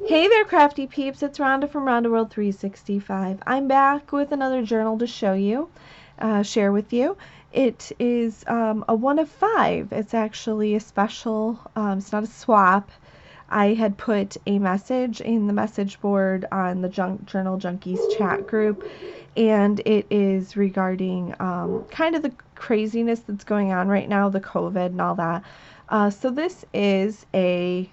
Hey there, crafty peeps. It's Rhonda from Rhonda World 365. I'm back with another journal to show you, share with you. It is a 1 of 5. It's actually a special, it's not a swap. I had put a message in the message board on the Journal Junkies chat group, and it is regarding kind of the craziness that's going on right now, the COVID and all that. So this is a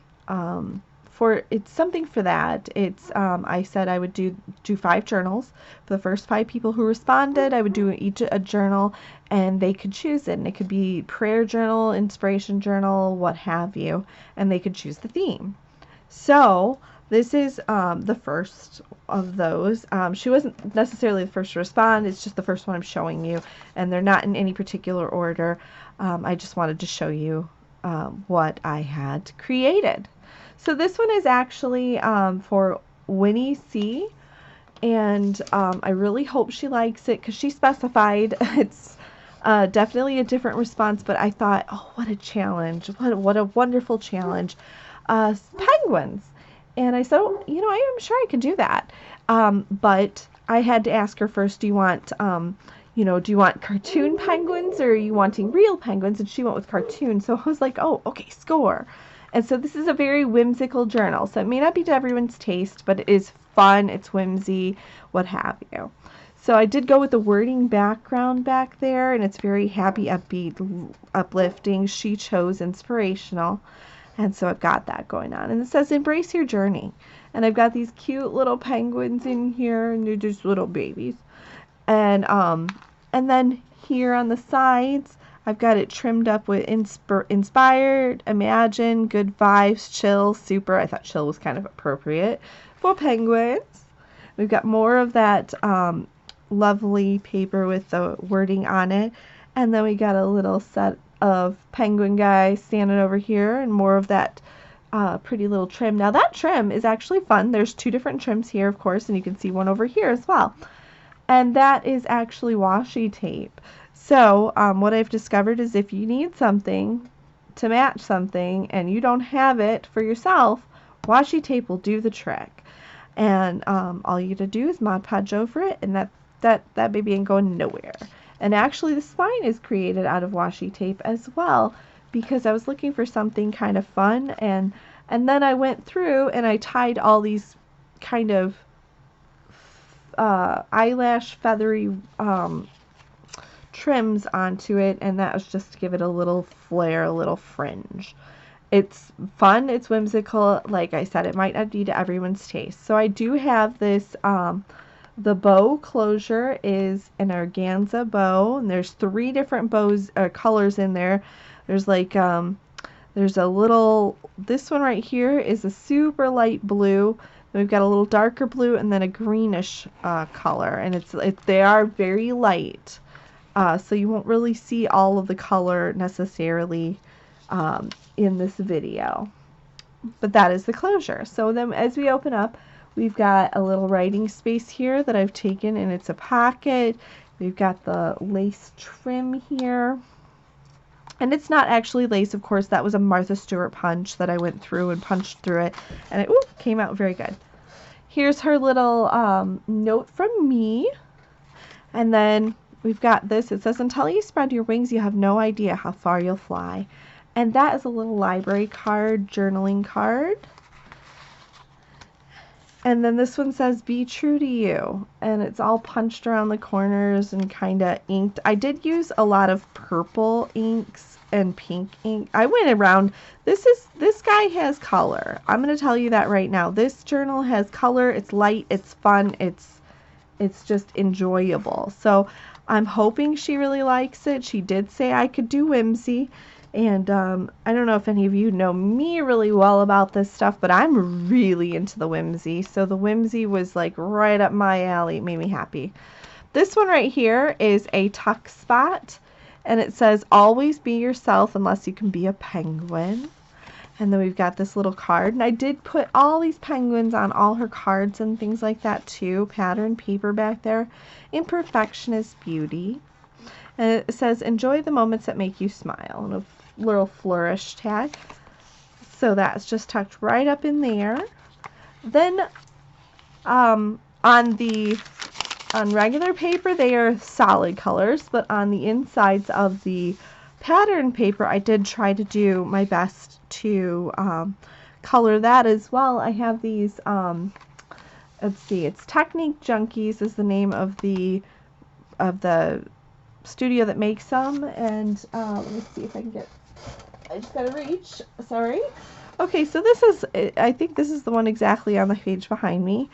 it's something for that. It's I said I would do 5 journals. For the first 5 people who responded, I would do each a journal, and they could choose it. And it could be prayer journal, inspiration journal, what have you, and they could choose the theme. So this is the first of those. She wasn't necessarily the first to respond. It's just the first one I'm showing you, and they're not in any particular order. I just wanted to show you what I had created. So this one is actually for Winnie C. And I really hope she likes it because she specified it's definitely a different response, but I thought, oh, what a challenge. What a wonderful challenge. Penguins. And I said, oh, you know, I am sure I can do that. But I had to ask her first, do you want cartoon penguins or are you wanting real penguins? And she went with cartoon. So I was like, oh, okay, score. And so this is a very whimsical journal. So it may not be to everyone's taste, but it is fun, it's whimsy, what have you. So I did go with the wording background back there, and it's very happy, upbeat, uplifting. She chose inspirational. And so I've got that going on. And it says, embrace your journey. And I've got these cute little penguins in here, and they're just little babies. And then here on the sides, I've got it trimmed up with inspired, imagine, good vibes, chill, super. I thought chill was kind of appropriate for penguins. We've got more of that lovely paper with the wording on it. And then we got a little set of penguin guys standing over here and more of that pretty little trim. Now that trim is actually fun. There's 2 different trims here, of course, and you can see one over here as well. And that is actually washi tape. So what I've discovered is if you need something to match something and you don't have it for yourself, washi tape will do the trick. And all you gotta do is Mod Podge over it, and that baby ain't going nowhere. And actually the spine is created out of washi tape as well, because I was looking for something kind of fun, and then I went through and I tied all these kind of eyelash feathery trims onto it, and that was just to give it a little flair, a little fringe. It's fun, it's whimsical. Like I said, it might not be to everyone's taste. So I do have this, the bow closure is an organza bow, and there's 3 different bows, colors in there. There's like, there's a little, this one right here is a super light blue. Then we've got a little darker blue and then a greenish color, and they are very light. So you won't really see all of the color necessarily in this video. But that is the closure. So then as we open up, we've got a little writing space here that I've taken, and it's a pocket. We've got the lace trim here. And it's not actually lace, of course. That was a Martha Stewart punch that I went through and punched through it. And it came out very good. Here's her little note from me. And then we've got this. It says, until you spread your wings, you have no idea how far you'll fly. And that is a little library card, journaling card. And then this one says, be true to you. And it's all punched around the corners and kind of inked. I did use a lot of purple inks and pink ink. I went around. This guy has color. I'm going to tell you that right now. This journal has color. It's light. It's fun. It's just enjoyable. So I'm hoping she really likes it. She did say I could do whimsy. And I don't know if any of you know me really well about this stuff, but I'm really into the whimsy. So the whimsy was like right up my alley. It made me happy. This one right here is a tuck spot. And it says, always be yourself unless you can be a penguin. And then we've got this little card. And I did put all these penguins on all her cards and things like that too. Pattern paper back there. Imperfection is beauty. And it says, enjoy the moments that make you smile. And a little flourish tag. So that's just tucked right up in there. Then on regular paper, they are solid colors, but on the insides of the pattern paper, I did try to do my best to color that as well. I have these, let's see, it's Technique Junkies is the name of the studio that makes them, and let me see if I can get, I just gotta reach, sorry. Okay, so this is, I think this is the one exactly on the page behind me,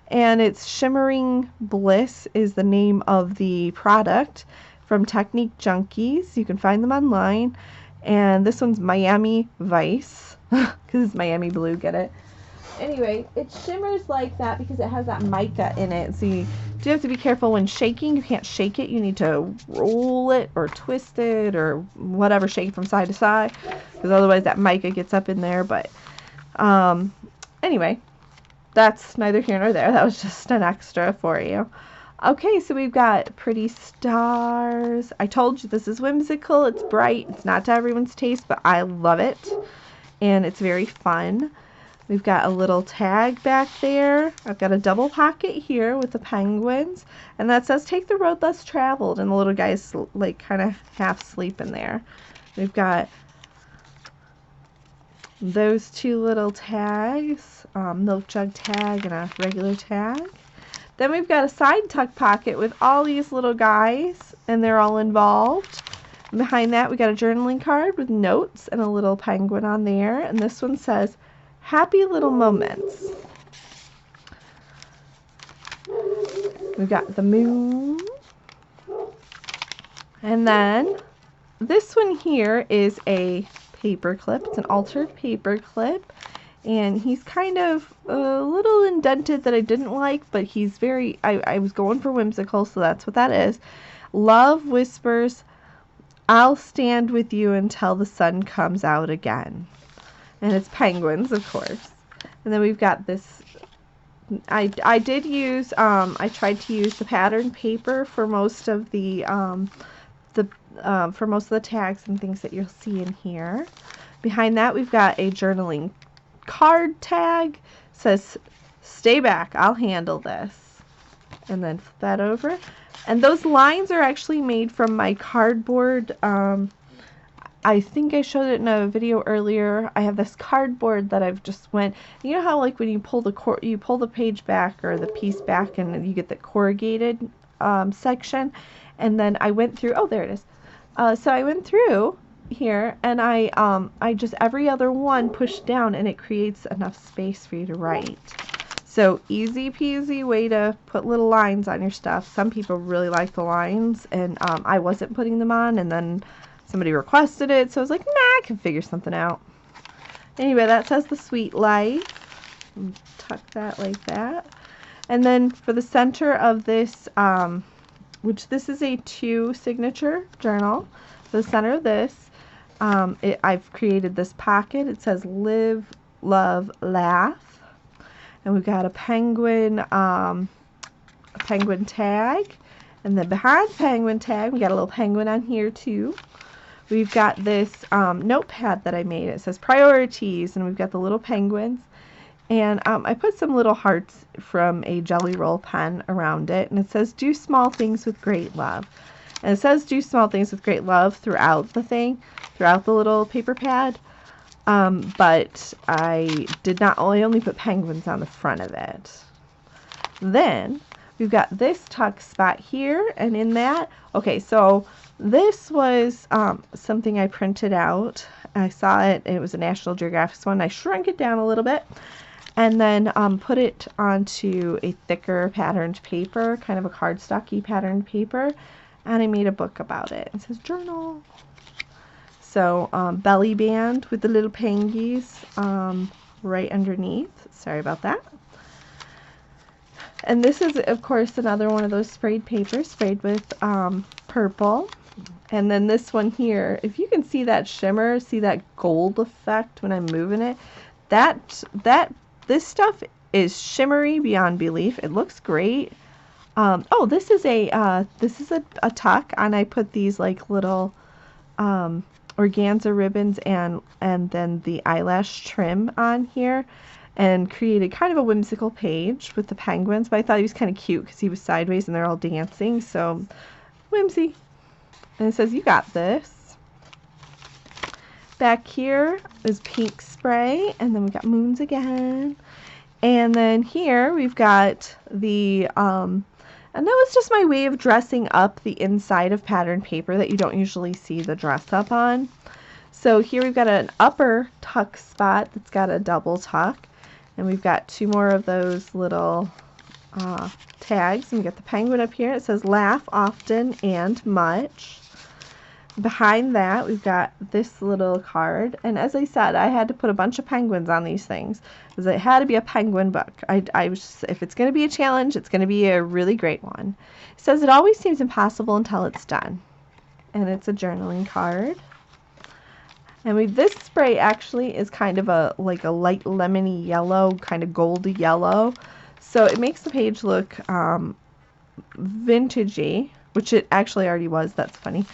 and it's Shimmering Bliss is the name of the product from Technique Junkies. You can find them online, and this one's Miami Vice, because it's Miami blue, get it? Anyway, it shimmers like that because it has that mica in it, so you do have to be careful when shaking. You can't shake it, you need to roll it or twist it or whatever, shake it from side to side, because otherwise that mica gets up in there. But anyway, that's neither here nor there. That was just an extra for you. Okay, so we've got pretty stars. I told you this is whimsical. It's bright. It's not to everyone's taste, but I love it, and it's very fun. We've got a little tag back there. I've got a double pocket here with the penguins, and that says take the road less traveled, and the little guy's like kind of half sleeping there. We've got those two little tags, milk jug tag and a regular tag. Then we've got a side tuck pocket with all these little guys, and they're all involved. And behind that we got a journaling card with notes and a little penguin on there, and this one says Happy Little Moments. We've got the moon. And then this one here is a paper clip. It's an altered paper clip. And he's kind of a little indented that I didn't like, but he's very, I was going for whimsical, so that's what that is. Love whispers, I'll stand with you until the sun comes out again. And it's penguins, of course. And then we've got this, I did use, I tried to use the pattern paper for most of the tags and things that you'll see in here. Behind that we've got a journaling card tag. It says, stay back, I'll handle this. And then flip that over. And those lines are actually made from my cardboard, I think I showed it in a video earlier. I have this cardboard that I've just went, you know how like when you pull the page back or the piece back and you get the corrugated section, and then I went through, oh there it is. So I went through here and I just every other one pushed down, and it creates enough space for you to write. So easy peasy way to put little lines on your stuff. Some people really like the lines, and I wasn't putting them on, and then somebody requested it, so I was like, nah, I can figure something out. Anyway, that says The Sweet Life. Tuck that like that. And then for the center of this, which this is a 2 signature journal, for the center of this, I've created this pocket. It says Live, Love, Laugh. And we've got a penguin tag. And then behind penguin tag, we got a little penguin on here too. We've got this notepad that I made. It says priorities, and we've got the little penguins. And I put some little hearts from a Jelly Roll pen around it, and it says do small things with great love. And it says do small things with great love throughout the thing, throughout the little paper pad. But I only put penguins on the front of it. Then we've got this tuck spot here, and in that, okay, so this was something I printed out. I saw it, and it was a National Geographic one. I shrunk it down a little bit, and then put it onto a thicker patterned paper, kind of a cardstocky patterned paper, and I made a book about it. It says journal. So belly band with the little pengies right underneath. Sorry about that. And this is, of course, another one of those sprayed papers, sprayed with purple. And then this one here, if you can see that shimmer, see that gold effect when I'm moving it, this stuff is shimmery beyond belief. It looks great. Oh, this is a tuck, and I put these like little organza ribbons and then the eyelash trim on here. and created kind of a whimsical page with the penguins, but I thought he was kind of cute because he was sideways and they're all dancing, so whimsy. And it says, you got this. Back here is pink spray, and then we got moons again. And then here we've got the, and that was just my way of dressing up the inside of pattern paper that you don't usually see the dress up on. So here we've got an upper tuck spot that's got a double tuck. And we've got two more of those little tags. And we got the penguin up here. It says laugh often and much. Behind that, we've got this little card. And as I said, I had to put a bunch of penguins on these things because it had to be a penguin book. I was, if it's going to be a challenge, it's going to be a really great one. It says it always seems impossible until it's done. And it's a journaling card. And this spray actually is kind of like a light lemony yellow, kind of goldy yellow. So it makes the page look vintagey, which it actually already was. That's funny.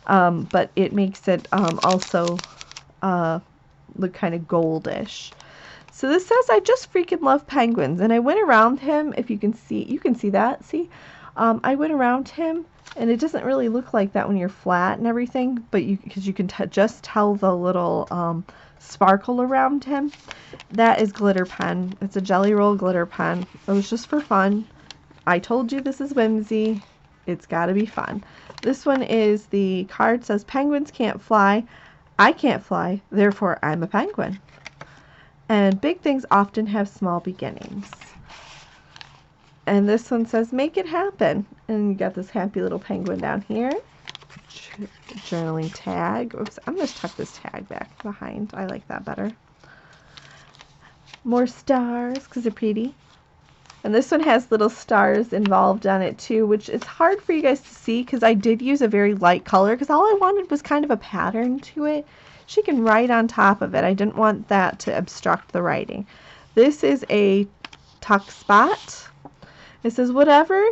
But it makes it also look kind of goldish. So this says, I just freaking love penguins. And I went around him, if you can see that, see? I went around him, and it doesn't really look like that when you're flat and everything, but because you can just tell the little sparkle around him. That is glitter pen. It's a Jelly Roll glitter pen. It was just for fun. I told you this is whimsy. It's got to be fun. This one is, the card says, penguins can't fly. I can't fly, therefore I'm a penguin. And big things often have small beginnings. And this one says, make it happen. And you got this happy little penguin down here. Journaling tag. Oops, I'm going to tuck this tag back behind. I like that better. More stars, because they're pretty. And this one has little stars involved on it too, which it's hard for you guys to see because I did use a very light color because all I wanted was kind of a pattern to it. She can write on top of it. I didn't want that to obstruct the writing. This is a tuck spot. It says, whatever,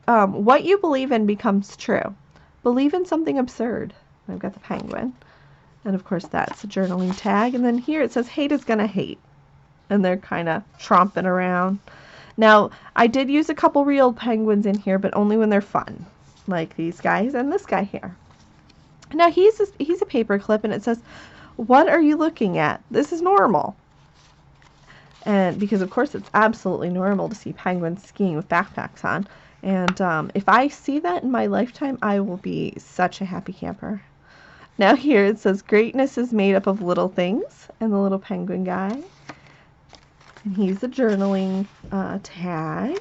what you believe in becomes true. Believe in something absurd. I've got the penguin. And of course that's a journaling tag. And then here it says, hate is gonna hate. And they're kind of tromping around. Now, I did use a couple real penguins in here, but only when they're fun. Like these guys and this guy here. Now, he's a paper clip, and it says, what are you looking at? This is normal. And because, of course, it's absolutely normal to see penguins skiing with backpacks on. And if I see that in my lifetime, I will be such a happy camper. Now here it says, greatness is made up of little things, and the little penguin guy. And he's a journaling tag.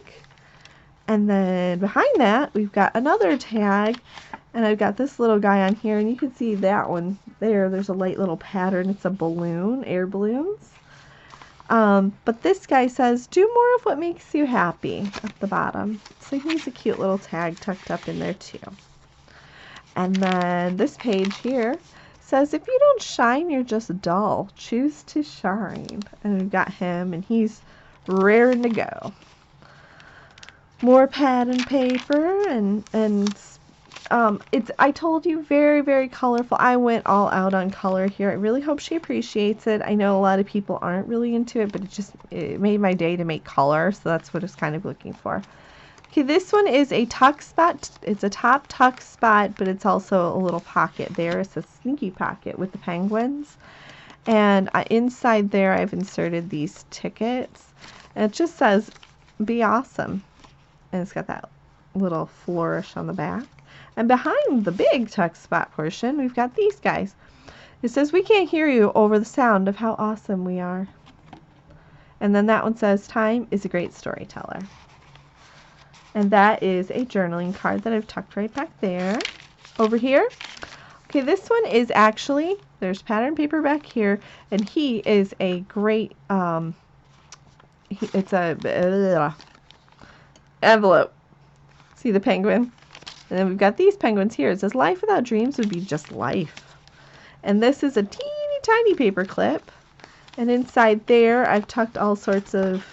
And then behind that, we've got another tag. And I've got this little guy on here, and you can see that one there. There's a light little pattern. It's a balloon, air balloons. But this guy says, do more of what makes you happy at the bottom. So he's a cute little tag tucked up in there too. And then this page here says, if you don't shine, you're just dull. Choose to shine. And we've got him, and he's raring to go. More pattern paper, and I told you, very, very colorful. I went all out on color here. I really hope she appreciates it. I know a lot of people aren't really into it, but it made my day to make color, so that's what I was kind of looking for. Okay, this one is a tuck spot. It's a top tuck spot, but it's also a little pocket there. It's a sneaky pocket with the penguins. And inside there, I've inserted these tickets. And it just says, be awesome. And it's got that little flourish on the back. And behind the big tuck spot portion, we've got these guys. It says, we can't hear you over the sound of how awesome we are. And then that one says, time is a great storyteller. And that is a journaling card that I've tucked right back there. Over here. Okay, this one is actually, there's pattern paper back here, and he is a great, it's a envelope. See the penguin? And then we've got these penguins here. It says, life without dreams would be just life. And this is a teeny tiny paper clip. And inside there, I've tucked all sorts of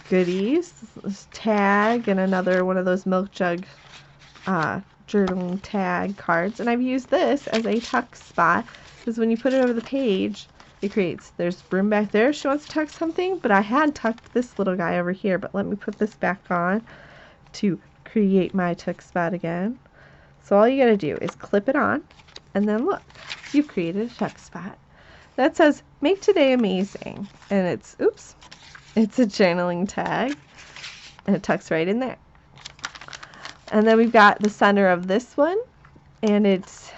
goodies. This tag and another one of those milk jug journaling tag cards. And I've used this as a tuck spot because when you put it over the page, it creates. There's Broom back there. She wants to tuck something, but I had tucked this little guy over here, but let me put this back on to create my tuck spot again. So all you gotta do is clip it on, and then look, you've created a tuck spot. That says, make today amazing. And it's, oops, it's a journaling tag, and it tucks right in there. And then we've got the center of this one, and it's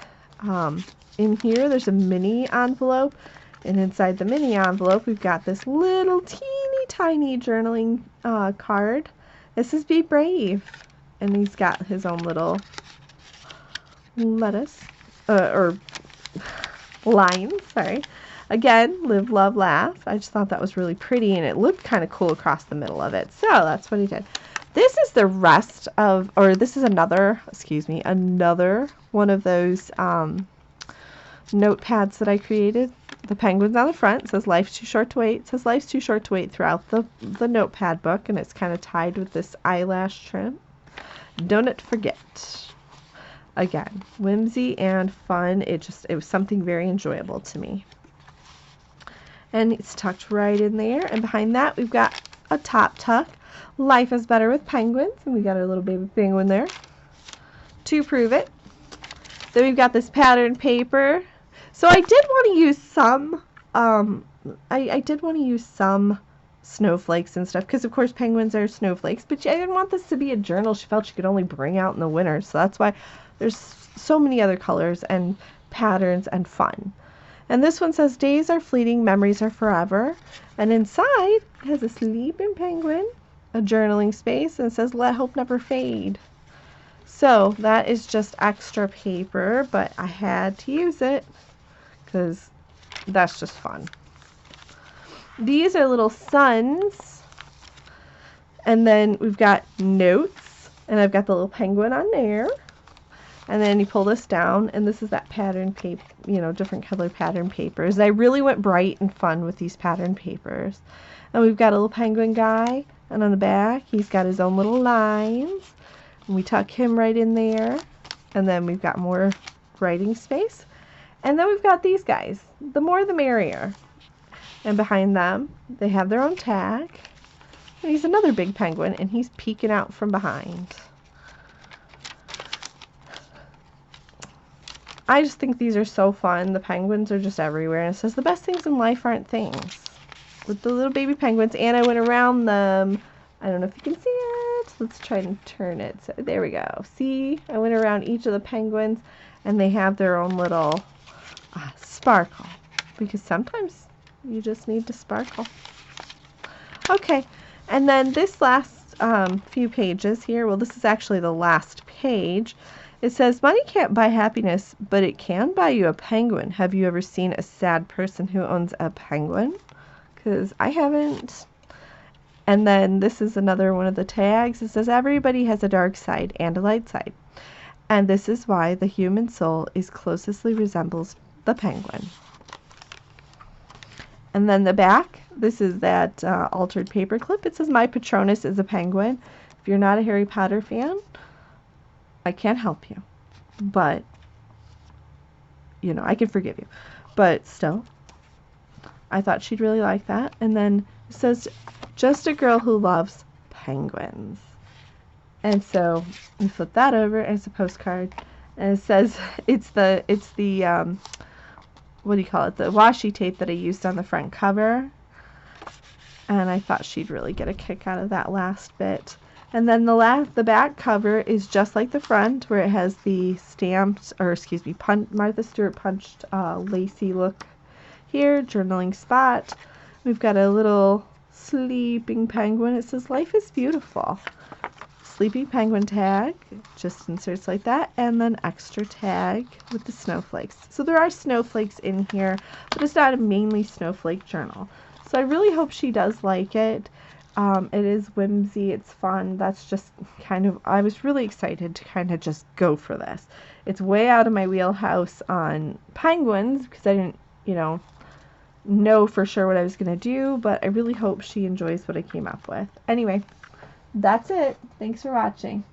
in here, there's a mini envelope, and inside the mini envelope, we've got this little teeny tiny journaling card. This is Be Brave, and he's got his own little lettuce, or lines, sorry. Again, live, love, laugh. I just thought that was really pretty, and it looked kind of cool across the middle of it. So that's what he did. This is the rest of, or this is another, excuse me, another one of those notepads that I created. The penguins on the front. It says life's too short to wait. It says life's too short to wait throughout the notepad book, and it's kind of tied with this eyelash trim. Don't forget. Again, whimsy and fun. It was something very enjoyable to me. And it's tucked right in there. And behind that, we've got a top tuck. Life is better with penguins. And we got our little baby penguin there to prove it. Then we've got this pattern paper. So I did want to use some, I did want to use some snowflakes and stuff, because of course penguins are snowflakes, but I didn't want this to be a journal she felt she could only bring out in the winter. So that's why there's so many other colors and patterns and fun. And this one says, days are fleeting, memories are forever. And inside, it has a sleeping penguin, a journaling space, and it says, let hope never fade. So that is just extra paper, but I had to use it because that's just fun. These are little suns. And then we've got notes, and I've got the little penguin on there. And then you pull this down, and this is that pattern paper, you know, different color pattern papers. And I really went bright and fun with these pattern papers. And we've got a little penguin guy, and on the back, he's got his own little lines. And we tuck him right in there. And then we've got more writing space. And then we've got these guys. The more the merrier. And behind them, they have their own tag. And he's another big penguin, and he's peeking out from behind. I just think these are so fun. The penguins are just everywhere. And it says the best things in life aren't things. With the little baby penguins. And I went around them. I don't know if you can see it. Let's try and turn it. So, there we go. See? I went around each of the penguins. And they have their own little sparkle. Because sometimes you just need to sparkle. Okay. And then this last few pages here. Well, this is actually the last page. It says, money can't buy happiness, but it can buy you a penguin. Have you ever seen a sad person who owns a penguin? Because I haven't. And then this is another one of the tags. It says, everybody has a dark side and a light side. And this is why the human soul is closely resembles the penguin. And then the back, this is that altered paper clip. It says, my Patronus is a penguin. If you're not a Harry Potter fan, I can't help you, but, you know, I can forgive you. But still, I thought she'd really like that. And then it says, just a girl who loves penguins. And so we flip that over as a postcard. And it says, it's the what do you call it? The washi tape that I used on the front cover. And I thought she'd really get a kick out of that last bit. And then the back cover is just like the front, where it has the stamped, or excuse me, Martha Stewart punched lacy look here, journaling spot. We've got a little sleeping penguin. It says, life is beautiful. Sleeping penguin tag, just inserts like that, and then extra tag with the snowflakes. So there are snowflakes in here, but it's not a mainly snowflake journal. So I really hope she does like it. It is whimsy, it's fun. That's just kind of, I was really excited to kind of just go for this. It's way out of my wheelhouse on penguins, because I didn't, know for sure what I was going to do, but I really hope she enjoys what I came up with. Anyway, that's it. Thanks for watching.